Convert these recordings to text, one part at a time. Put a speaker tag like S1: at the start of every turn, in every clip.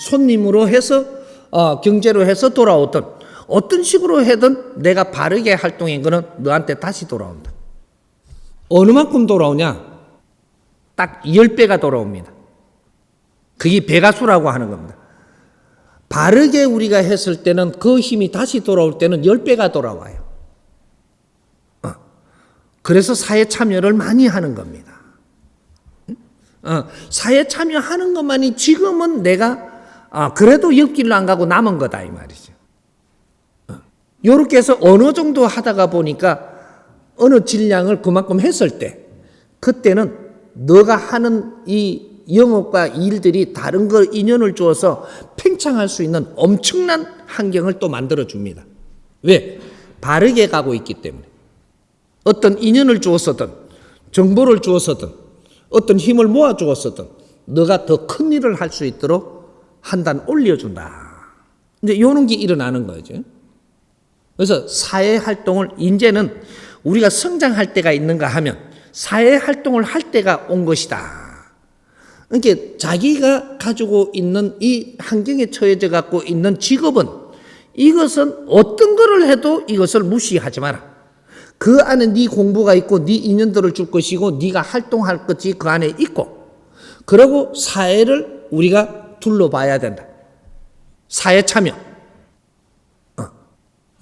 S1: 손님으로 해서 경제로 해서 돌아오든 어떤 식으로 해든 내가 바르게 활동한 거는 너한테 다시 돌아온다. 어느 만큼 돌아오냐? 딱 10배가 돌아옵니다. 그게 배가수라고 하는 겁니다. 바르게 우리가 했을 때는 그 힘이 다시 돌아올 때는 10배가 돌아와요. 그래서 사회 참여를 많이 하는 겁니다. 사회 참여하는 것만이 지금은 내가 그래도 옆길로 안 가고 남은 거다 이 말이죠. 요렇게 해서 어느 정도 하다가 보니까 어느 질량을 그만큼 했을 때 그때는 너가 하는 이 영업과 일들이 다른 걸 인연을 주어서 팽창할 수 있는 엄청난 환경을 또 만들어 줍니다. 왜? 바르게 가고 있기 때문에. 어떤 인연을 주었어든 정보를 주었어든 어떤 힘을 모아 주었어든 너가 더 큰 일을 할 수 있도록 한 단 올려준다. 이제 이런 게 일어나는 거죠. 그래서 사회 활동을 이제는 우리가 성장할 때가 있는가 하면 사회 활동을 할 때가 온 것이다. 그러니까 자기가 가지고 있는 이 환경에 처해져 갖고 있는 직업은 이것은 어떤 거를 해도 이것을 무시하지 마라. 그 안에 네 공부가 있고 네 인연들을 줄 것이고 네가 활동할 것이 그 안에 있고 그리고 사회를 우리가 둘러봐야 된다. 사회 참여.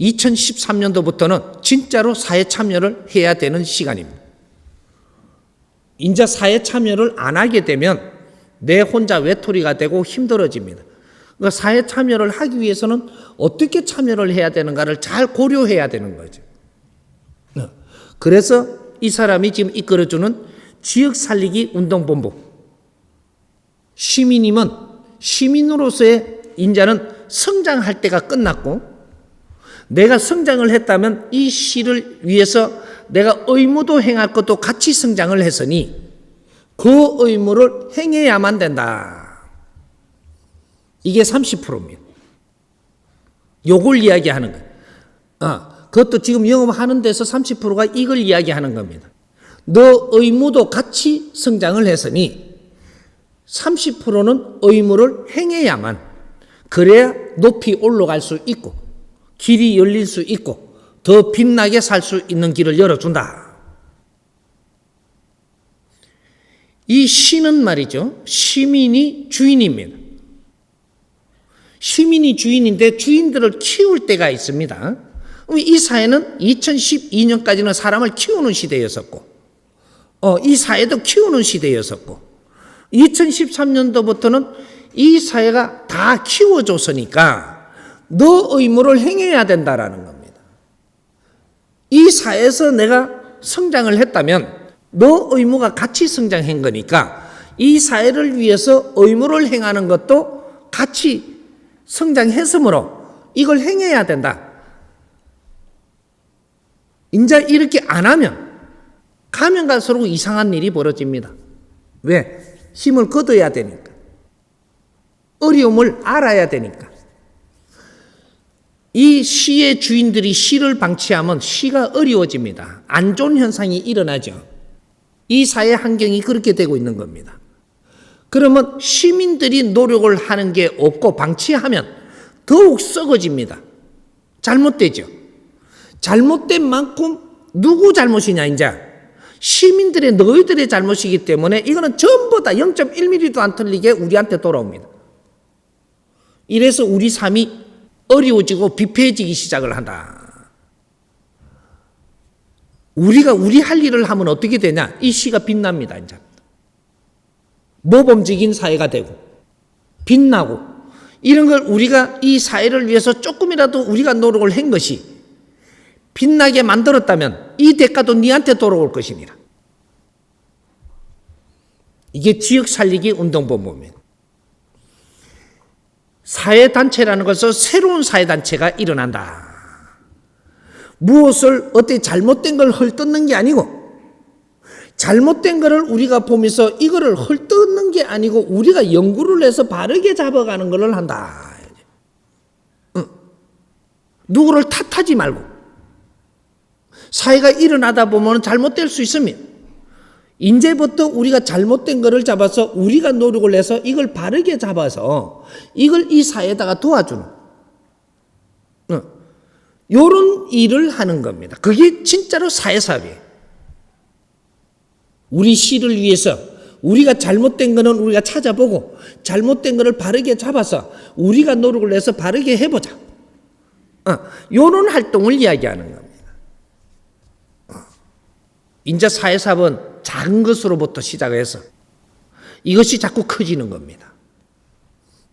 S1: 2013년도부터는 진짜로 사회 참여를 해야 되는 시간입니다. 이제 사회 참여를 안 하게 되면 내 혼자 외톨이가 되고 힘들어집니다. 그러니까 사회 참여를 하기 위해서는 어떻게 참여를 해야 되는가를 잘 고려해야 되는 거죠. 그래서 이 사람이 지금 이끌어주는 지역살리기 운동본부. 시민이면 시민으로서의 인자는 성장할 때가 끝났고 내가 성장을 했다면 이 시를 위해서 내가 의무도 행할 것도 같이 성장을 했으니 그 의무를 행해야만 된다. 이게 30%입니다. 요걸 이야기하는 거예요. 그것도 지금 영업하는 데서 30%가 이걸 이야기하는 겁니다. 너 의무도 같이 성장을 했으니 30%는 의무를 행해야만 그래야 높이 올라갈 수 있고 길이 열릴 수 있고 더 빛나게 살 수 있는 길을 열어준다. 이 시는 말이죠. 시민이 주인입니다. 시민이 주인인데 주인들을 키울 때가 있습니다. 이 사회는 2012년까지는 사람을 키우는 시대였었고 이 사회도 키우는 시대였었고 2013년도부터는 이 사회가 다 키워줬으니까 너 의무를 행해야 된다라는 겁니다. 이 사회에서 내가 성장을 했다면 너 의무가 같이 성장한 거니까 이 사회를 위해서 의무를 행하는 것도 같이 성장했으므로 이걸 행해야 된다. 이제 이렇게 안 하면 가면 갈수록 이상한 일이 벌어집니다. 왜? 힘을 거둬야 되니까. 어려움을 알아야 되니까. 이 시의 주인들이 시를 방치하면 시가 어려워집니다. 안 좋은 현상이 일어나죠. 이 사회 환경이 그렇게 되고 있는 겁니다. 그러면 시민들이 노력을 하는 게 없고 방치하면 더욱 썩어집니다. 잘못되죠. 잘못된 만큼 누구 잘못이냐 이제 시민들의 너희들의 잘못이기 때문에 이거는 전부 다 0.1mm도 안 틀리게 우리한테 돌아옵니다. 이래서 우리 삶이 어려워지고 비폐해지기 시작을 한다. 우리가 우리 할 일을 하면 어떻게 되냐? 이 시가 빛납니다. 이제 모범적인 사회가 되고 빛나고 이런 걸 우리가 이 사회를 위해서 조금이라도 우리가 노력을 한 것이 빛나게 만들었다면 이 대가도 네한테 돌아올 것이니라. 이게 지역 살리기 운동본부입니다. 사회단체라는 것은 새로운 사회단체가 일어난다. 무엇을 어떻게 잘못된 걸 헐뜯는 게 아니고 잘못된 거를 우리가 보면서 이거를 헐뜯는 게 아니고 우리가 연구를 해서 바르게 잡아가는 걸 한다. 누구를 탓하지 말고 사회가 일어나다 보면 잘못될 수 있으면 이제부터 우리가 잘못된 거를 잡아서 우리가 노력을 해서 이걸 바르게 잡아서 이걸 이 사회에다가 도와주는 요런 일을 하는 겁니다. 그게 진짜로 사회사업이에요. 우리 시를 위해서 우리가 잘못된 거는 우리가 찾아보고 잘못된 거를 바르게 잡아서 우리가 노력을 해서 바르게 해보자. 요런 활동을 이야기하는 겁니다. 이제 사회사업은 작은 것으로부터 시작해서 이것이 자꾸 커지는 겁니다.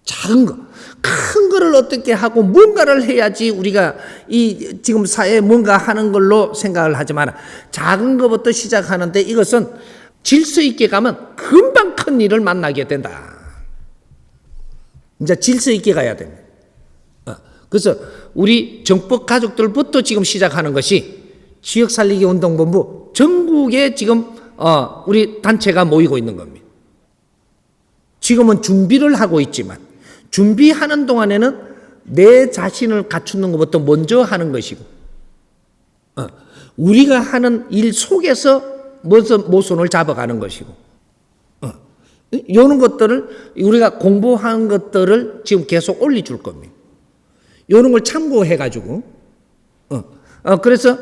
S1: 작은 거, 큰 거를 어떻게 하고 뭔가를 해야지 우리가 이 지금 사회에 뭔가 하는 걸로 생각을 하지 마라. 작은 것부터 시작하는데 이것은 질서 있게 가면 금방 큰 일을 만나게 된다. 이제 질서 있게 가야 됩니다. 그래서 우리 정법 가족들부터 지금 시작하는 것이 지역살리기 운동본부 전국에 지금 우리 단체가 모이고 있는 겁니다. 지금은 준비를 하고 있지만 준비하는 동안에는 내 자신을 갖추는 것부터 먼저 하는 것이고 우리가 하는 일 속에서 모선을 잡아가는 것이고 이런 것들을 우리가 공부한 것들을 지금 계속 올려줄 겁니다. 이런 걸 참고해가지고 그래서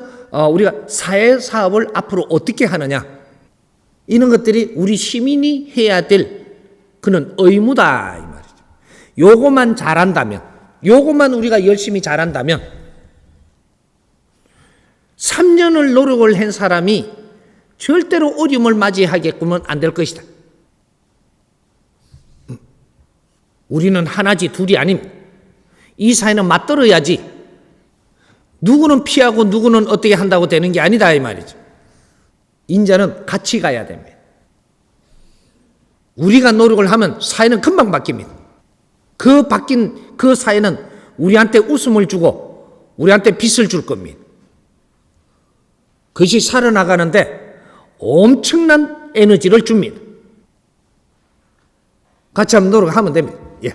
S1: 우리가 사회사업을 앞으로 어떻게 하느냐 이런 것들이 우리 시민이 해야 될 그런 의무다 이 말이죠. 요것만 잘한다면 요것만 우리가 열심히 잘한다면 3년을 노력을 한 사람이 절대로 어려움을 맞이하게끔은 안 될 것이다. 우리는 하나지 둘이 아닙니다. 이 사회는 맞들어야지 누구는 피하고 누구는 어떻게 한다고 되는 게 아니다 이 말이죠. 인자는 같이 가야 됩니다. 우리가 노력을 하면 사회는 금방 바뀝니다. 그 바뀐 그 사회는 우리한테 웃음을 주고 우리한테 빛을 줄 겁니다. 그것이 살아나가는데 엄청난 에너지를 줍니다. 같이 한번 노력하면 됩니다. 예.